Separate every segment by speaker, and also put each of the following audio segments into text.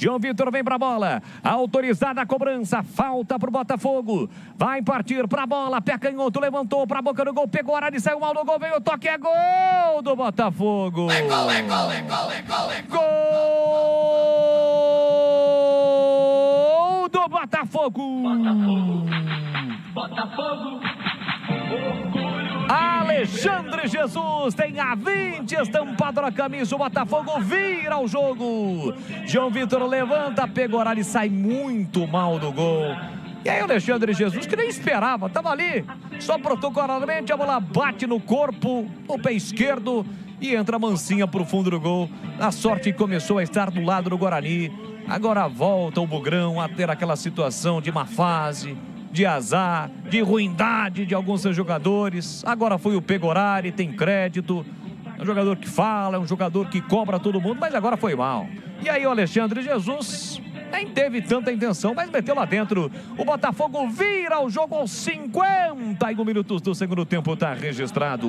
Speaker 1: João Vitor vem pra bola. Autorizada a cobrança. Falta pro Botafogo. Vai partir pra bola. Pé canhoto, levantou pra boca do gol. Pegou a área, saiu mal do gol. Veio o toque, é gol do Botafogo. Gol do Botafogo.
Speaker 2: Botafogo.
Speaker 1: Alexandre Jesus tem a 20 estampado na camisa. O Botafogo vira o jogo. João Vitor levanta, pegou a área e sai muito mal do gol. E aí o Alexandre Jesus, que nem esperava, estava ali, só protocolarmente, a bola bate no corpo, no pé esquerdo e entra mansinha para o fundo do gol. A sorte começou a estar do lado do Guarani. Agora volta o Bugrão a ter aquela situação de má fase, de azar, de ruindade de alguns seus jogadores. Agora foi o Pegorari, tem crédito. É um jogador que fala, é um jogador que cobra todo mundo, mas agora foi mal. E aí o Alexandre Jesus nem teve tanta intenção, mas meteu lá dentro. O Botafogo vira o jogo aos 51 minutos do segundo tempo, tá registrado.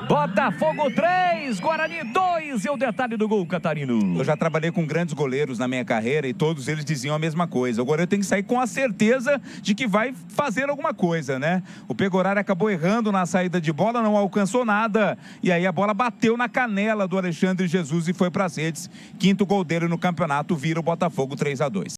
Speaker 1: Botafogo 3, Guarani 2, e o detalhe do gol, Catarino.
Speaker 3: Eu já trabalhei com grandes goleiros na minha carreira e todos eles diziam a mesma coisa. O goleiro tem que sair com a certeza de que vai fazer alguma coisa, né? O Pegorari acabou errando na saída de bola, não alcançou nada. E aí a bola bateu na canela do Alexandre Jesus e foi para as redes. Quinto gol dele no campeonato, vira o Botafogo 3-2.